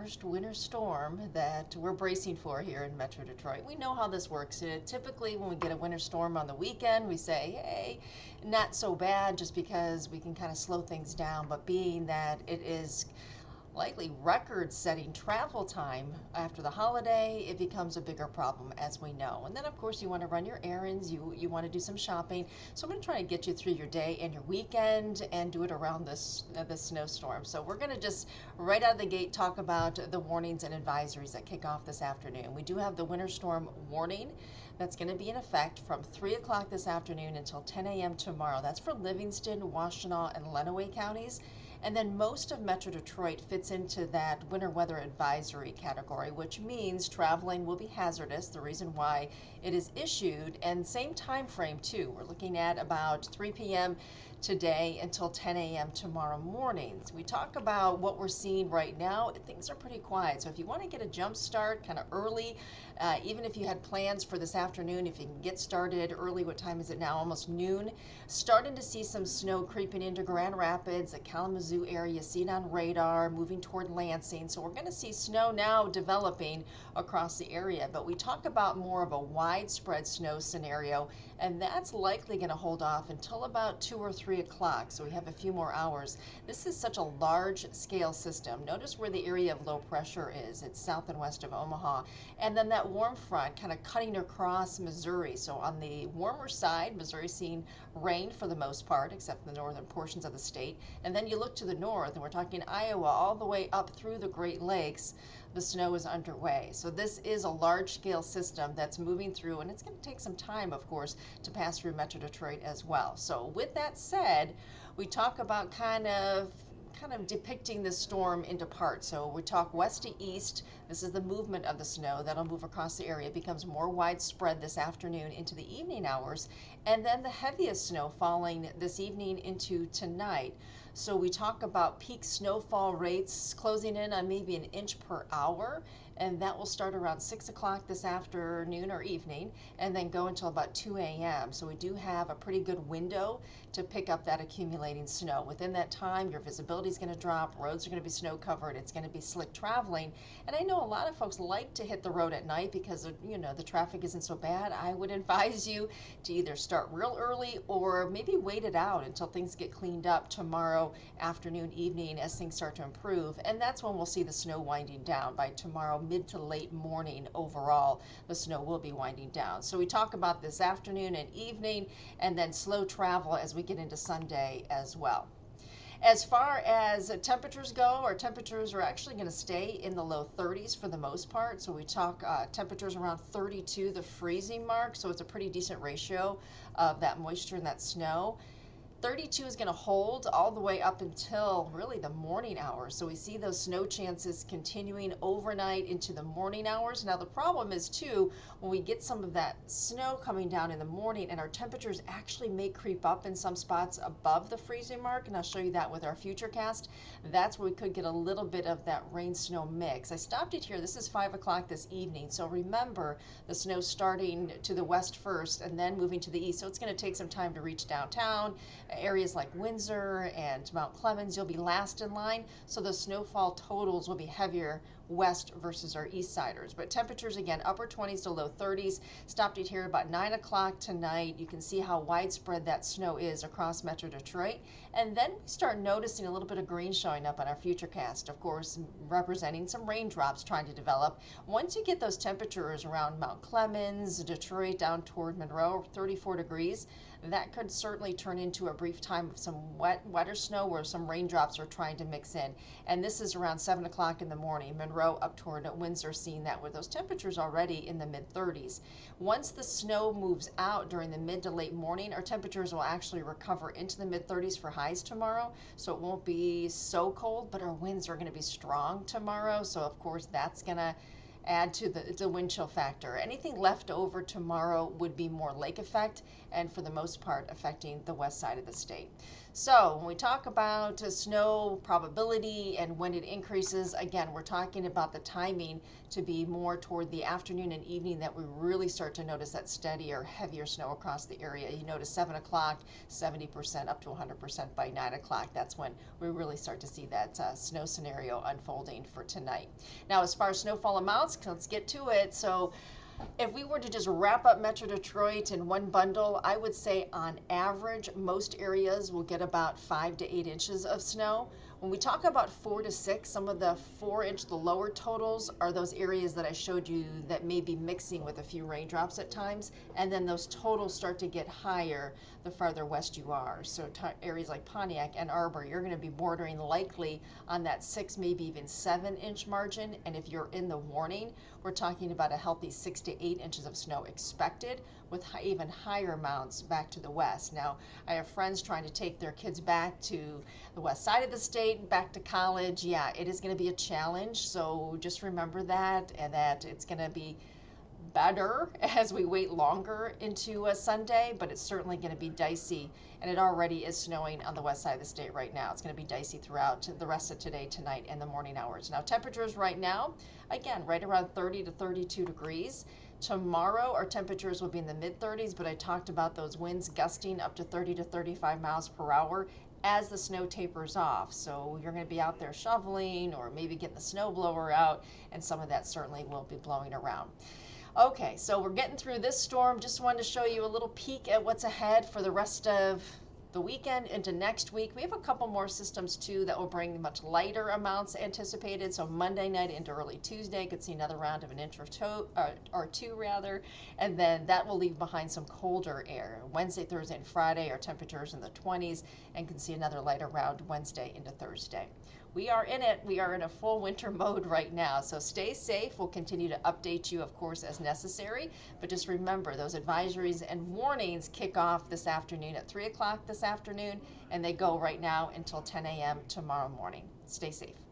first winter storm that we're bracing for here in Metro Detroit. We know how this works. Typically, when we get a winter storm on the weekend, we say, hey, not so bad, just because we can kind of slow things down. But being that it is likely record-setting travel time after the holiday, it becomes a bigger problem, as we know. And then, of course, you want to run your errands, you want to do some shopping. So I'm going to try to get you through your day and your weekend and do it around this snowstorm. So we're going to just right out of the gate talk about the warnings and advisories that kick off this afternoon. We do have the winter storm warning that's going to be in effect from 3 o'clock this afternoon until 10 a.m. tomorrow. That's for Livingston, Washtenaw, and Lenawee counties. And then most of Metro Detroit fits into that winter weather advisory category, which means traveling will be hazardous, the reason why it is issued, and same time frame too. We're looking at about 3 p.m. today until 10 a.m. tomorrow morning. So we talk about what we're seeing right now. Things are pretty quiet. So if you want to get a jump start kind of early, even if you had plans for this afternoon, if you can get started early, what time is it now? Almost noon. Starting to see some snow creeping into Grand Rapids, the Kalamazoo area. You see it on radar, moving toward Lansing. So we're going to see snow now developing across the area. But we talk about more of a widespread snow scenario, and that's likely going to hold off until about 2 or 3 o'clock. So we have a few more hours. This is such a large scale system. Notice where the area of low pressure is. It's south and west of Omaha. And then that warm front kind of cutting across Missouri. So on the warmer side, Missouri's seeing rain for the most part, except the northern portions of the state. And then you look to the north, and we're talking Iowa all the way up through the Great Lakes, the snow is underway. So this is a large-scale system that's moving through, and it's going to take some time, of course, to pass through Metro Detroit as well. So with that said, we talk about kind of depicting this storm into parts. So we talk west to east. This is the movement of the snow that'll move across the area. It becomes more widespread this afternoon into the evening hours, and then the heaviest snow falling this evening into tonight. So we talk about peak snowfall rates closing in on maybe an inch per hour, and that will start around 6 o'clock this afternoon or evening, and then go until about 2 a.m. So we do have a pretty good window to pick up that accumulating snow. Within that time, your visibility is going to drop, roads are going to be snow covered, it's going to be slick traveling. And I know a lot of folks like to hit the road at night because the traffic isn't so bad. I would advise you to either start real early or maybe wait it out until things get cleaned up tomorrow afternoon, evening, as things start to improve. And that's when we'll see the snow winding down. By tomorrow mid to late morning overall, the snow will be winding down. So we talk about this afternoon and evening, and then slow travel as we get into Sunday as well. As far as temperatures go, our temperatures are actually going to stay in the low 30s for the most part. So we talk temperatures around 32, the freezing mark. So it's a pretty decent ratio of that moisture and that snow. 32 is going to hold all the way up until really the morning hours. So we see those snow chances continuing overnight into the morning hours. Now the problem is too, when we get some of that snow coming down in the morning, and our temperatures actually may creep up in some spots above the freezing mark, and I'll show you that with our Futurecast. That's where we could get a little bit of that rain-snow mix. I stopped it here. This is 5 o'clock this evening. So remember, the snow starting to the west first and then moving to the east. So it's going to take some time to reach downtown. Areas like Windsor and Mount Clemens, you'll be last in line, so the snowfall totals will be heavier west versus our east siders. But temperatures, again, upper 20s to low 30s. Stopped it here about 9 o'clock tonight. You can see how widespread that snow is across Metro Detroit. And then we start noticing a little bit of green showing up on our Futurecast, of course, representing some raindrops trying to develop. Once you get those temperatures around Mount Clemens, Detroit, down toward Monroe, 34 degrees, that could certainly turn into a brief time of some wetter snow where some raindrops are trying to mix in. And this is around 7 o'clock in the morning. Monroe up toward Windsor seeing that with those temperatures already in the mid-30s. Once the snow moves out during the mid to late morning, our temperatures will actually recover into the mid-30s for highs tomorrow. So it won't be so cold, but our winds are going to be strong tomorrow. So of course that's going to add to the wind chill factor. Anything left over tomorrow would be more lake effect, and for the most part affecting the west side of the state. So when we talk about snow probability and when it increases, again, we're talking about the timing to be more toward the afternoon and evening that we really start to notice that steadier, heavier snow across the area. You notice 7 o'clock, 70% up to 100% by 9 o'clock. That's when we really start to see that snow scenario unfolding for tonight. Now, as far as snowfall amounts, let's get to it. So if we were to just wrap up Metro Detroit in one bundle, I would say on average, most areas will get about 5 to 8 inches of snow. When we talk about 4 to 6, some of the 4-inch, the lower totals, are those areas that I showed you that may be mixing with a few raindrops at times. And then those totals start to get higher the farther west you are. So areas like Pontiac and Arbor, you're going to be bordering likely on that 6, maybe even 7-inch margin. And if you're in the warning, we're talking about a healthy 6 to 8 inches of snow expected, with even higher amounts back to the west. Now, I have friends trying to take their kids back to the west side of the state, back to college. Yeah, it is going to be a challenge, so just remember that, and that it's going to be better as we wait longer into a Sunday, but it's certainly going to be dicey, and it already is snowing on the west side of the state right now. It's going to be dicey throughout the rest of today, tonight, and the morning hours. Now, temperatures right now, again, right around 30 to 32 degrees. Tomorrow, our temperatures will be in the mid-30s, but I talked about those winds gusting up to 30 to 35 miles per hour as the snow tapers off. So you're going to be out there shoveling or maybe getting the snow blower out, and some of that certainly will be blowing around. Okay, so we're getting through this storm. Just wanted to show you a little peek at what's ahead for the rest of the weekend into next week. We have a couple more systems too that will bring much lighter amounts anticipated. So Monday night into early Tuesday could see another round of an inch or two rather, and then that will leave behind some colder air. Wednesday, Thursday, and Friday are temperatures in the 20s, and can see another lighter round Wednesday into Thursday. We are in it. We are in a full winter mode right now. So stay safe. We'll continue to update you, of course, as necessary. But just remember, those advisories and warnings kick off this afternoon at 3 o'clock this afternoon, and they go right now until 10 a.m. tomorrow morning. Stay safe.